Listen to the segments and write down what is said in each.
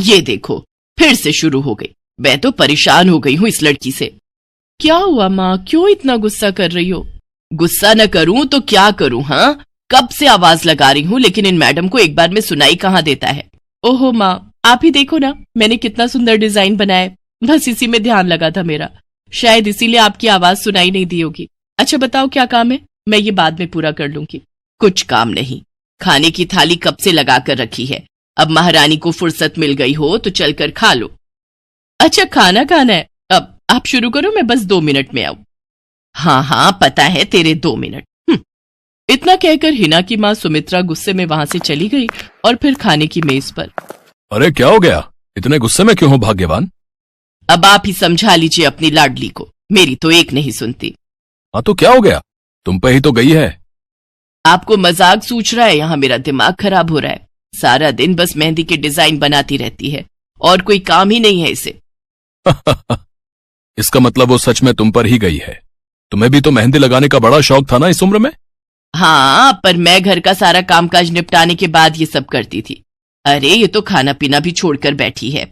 ये देखो फिर से शुरू हो गई। मैं तो परेशान हो गई हूँ इस लड़की से। क्या हुआ माँ, क्यों इतना गुस्सा कर रही हो? गुस्सा न करूं तो क्या करूं? हाँ, कब से आवाज लगा रही हूँ लेकिन इन मैडम को एक बार में सुनाई कहाँ देता है। ओहो माँ, आप ही देखो ना, मैंने कितना सुंदर डिजाइन बनाया, बस इसी में ध्यान लगा था मेरा, शायद इसीलिए आपकी आवाज सुनाई नहीं दी होगी। अच्छा बताओ क्या काम है, मैं ये बाद में पूरा कर लूंगी। कुछ काम नहीं, खाने की थाली कब से लगा कर रखी है, अब महारानी को फुर्सत मिल गई हो तो चलकर खा लो। अच्छा खाना खाना है, अब आप शुरू करो, मैं बस 2 मिनट में आऊं। हाँ हाँ पता है तेरे 2 मिनट। इतना कहकर हिना की माँ सुमित्रा गुस्से में वहां से चली गई और फिर खाने की मेज पर। अरे क्या हो गया, इतने गुस्से में क्यों हो भाग्यवान? अब आप ही समझा लीजिए अपनी लाडली को, मेरी तो एक नहीं सुनती। हाँ तो क्या हो गया, तुम पे ही तो गई है। आपको मजाक सूझ रहा है? यहाँ मेरा दिमाग खराब हो रहा है, सारा दिन बस मेहंदी के डिजाइन बनाती रहती है और कोई काम ही नहीं है इसे। इसका मतलब वो सच में तुम पर ही गई है। तुम्हें भी तो मेहंदी लगाने का बड़ा शौक था ना इस उम्र में? हाँ, पर मैं घर का सारा कामकाज निपटाने के बाद ये सब करती थी। अरे ये तो खाना पीना भी छोड़कर बैठी है।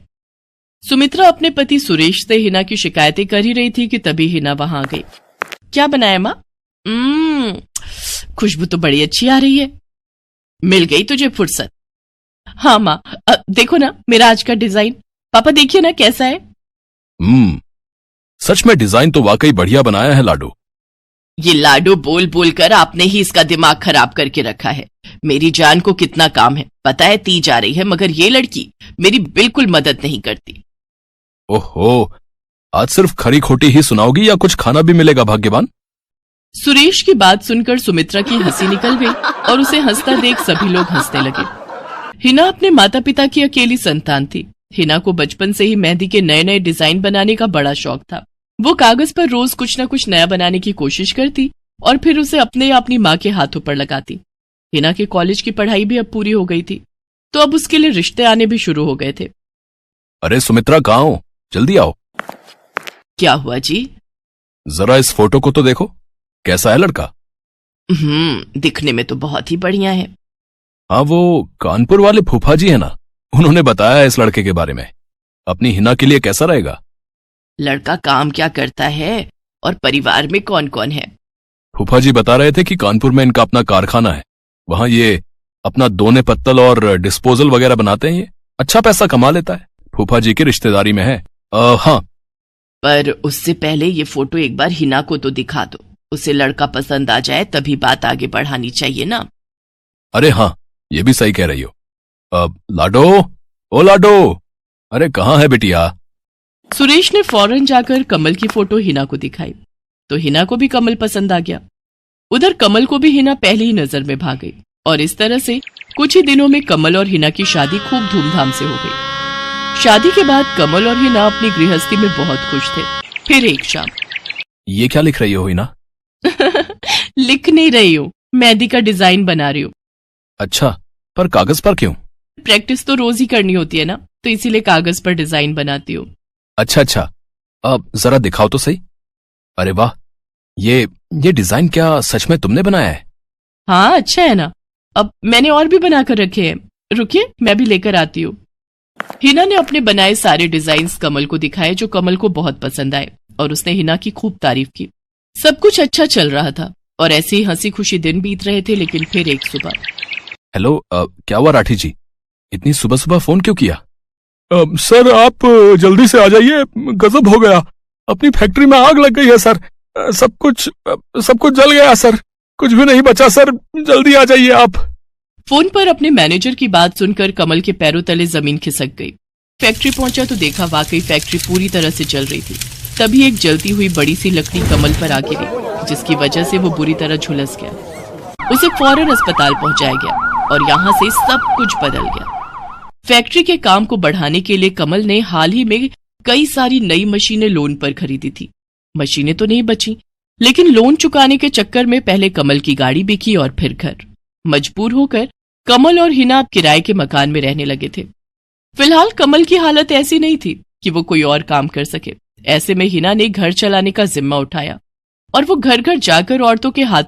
सुमित्रा अपने पति सुरेश से हिना की शिकायतें कर ही रही थी कि तभी हिना वहां आ गई। क्या बनाया माँ? खुशबू तो बड़ी अच्छी आ रही है। मिल गई तुझे फुर्सत? हाँ माँ, देखो ना मेरा आज का डिजाइन, पापा देखिए ना कैसा है। सच में डिजाइन तो वाकई बढ़िया बनाया है लाडो। ये लाडो बोल बोल कर आपने ही इसका दिमाग खराब करके रखा है। मेरी जान को कितना काम है पता है, ती जा रही है, मगर ये लड़की मेरी बिल्कुल मदद नहीं करती। ओहो, आज सिर्फ खरी खोटी ही सुनाओगी या कुछ खाना भी मिलेगा भाग्यवान? सुरेश की बात सुनकर सुमित्रा की हंसी निकल गई और उसे हंसता देख सभी लोग हंसने लगे। हिना अपने माता पिता की अकेली संतान थी। हिना को बचपन से ही मेहंदी के नए नए डिजाइन बनाने का बड़ा शौक था। वो कागज पर रोज कुछ न कुछ नया बनाने की कोशिश करती और फिर उसे अपने या अपनी माँ के हाथों पर लगाती। हिना के कॉलेज की पढ़ाई भी अब पूरी हो गई थी, तो अब उसके लिए रिश्ते आने भी शुरू हो गए थे। अरे सुमित्रा कहाँ हो, जल्दी आओ। क्या हुआ जी? जरा इस फोटो को तो देखो, कैसा है लड़का? दिखने में तो बहुत ही बढ़िया है। हाँ, वो कानपुर वाले फूफा जी है ना, उन्होंने बताया है इस लड़के के बारे में। अपनी हिना के लिए कैसा रहेगा? लड़का काम क्या करता है और परिवार में कौन कौन है? फूफा जी बता रहे थे कि कानपुर में इनका अपना कारखाना है, वहां ये अपना दोने पत्तल और डिस्पोजल वगैरह बनाते हैं। ये अच्छा पैसा कमा लेता है, फूफा जी की रिश्तेदारी में है। हाँ, पर उससे पहले ये फोटो एक बार हिना को तो दिखा दो, उसे लड़का पसंद आ जाए तभी बात आगे बढ़ानी चाहिए ना। अरे हाँ, ये भी सही कह रही हो। लाडो, ओ लाडो, अरे कहाँ है बिटिया? सुरेश ने फौरन जाकर कमल की फोटो हिना को दिखाई तो हिना को भी कमल पसंद आ गया। उधर कमल को भी हिना पहली ही नजर में भा गई और इस तरह से कुछ ही दिनों में कमल और हिना की शादी खूब धूमधाम से हो गई। शादी के बाद कमल और हिना अपनी गृहस्थी में बहुत खुश थे। फिर एक शाम। ये क्या लिख रही हो हिना? लिख नहीं रही हूँ, मेहंदी का डिजाइन बना रही हूँ। अच्छा, पर कागज पर क्यों? प्रैक्टिस तो रोज ही करनी होती है ना, तो इसीलिए कागज पर डिजाइन बनाती हूँ। अच्छा, अब जरा दिखाओ तो सही। अरे वाह, ये डिजाइन क्या सच में तुमने बनाया है? हाँ अच्छा है ना, अब मैंने और भी बनाकर रखे हैं, रुकिए मैं भी लेकर आती हूँ। हिना ने अपने बनाए सारे डिजाइन्स कमल को दिखाए जो कमल को बहुत पसंद आए और उसने हिना की खूब तारीफ की। सब कुछ अच्छा चल रहा था और ऐसे ही हंसी खुशी दिन बीत रहे थे। लेकिन फिर एक सुबह। हेलो, क्या हुआ राठी जी, इतनी सुबह सुबह फोन क्यों किया? सर आप जल्दी से आ जाइए, गजब हो गया, अपनी फैक्ट्री में आग लग गई है सर, सब कुछ जल गया सर, कुछ भी नहीं बचा सर, जल्दी आ जाइए आप। फोन पर अपने मैनेजर की बात सुनकर कमल के पैरों तले जमीन खिसक गई। फैक्ट्री पहुंचा तो देखा वाकई फैक्ट्री पूरी तरह से जल रही थी। तभी एक जलती हुई बड़ी सी लकड़ी कमल पर आ गिरी, जिसकी वजह से वो बुरी तरह झुलस गया। उसे फौरन अस्पताल पहुंचाया गया और यहाँ से सब कुछ बदल गया। फैक्ट्री के काम को बढ़ाने के लिए कमल ने हाल ही में कई सारी नई मशीनें लोन पर खरीदी थी। मशीनें तो नहीं बची, लेकिन लोन चुकाने के चक्कर में पहले कमल की गाड़ी बिकी और फिर घर। मजबूर होकर कमल और हिना अब किराए के मकान में रहने लगे थे। फिलहाल कमल की हालत ऐसी नहीं थी कि वो कोई और काम कर सके। ऐसे में हिना ने घर चलाने का जिम्मा उठाया और वो घर घर जाकर औरतों के हाथ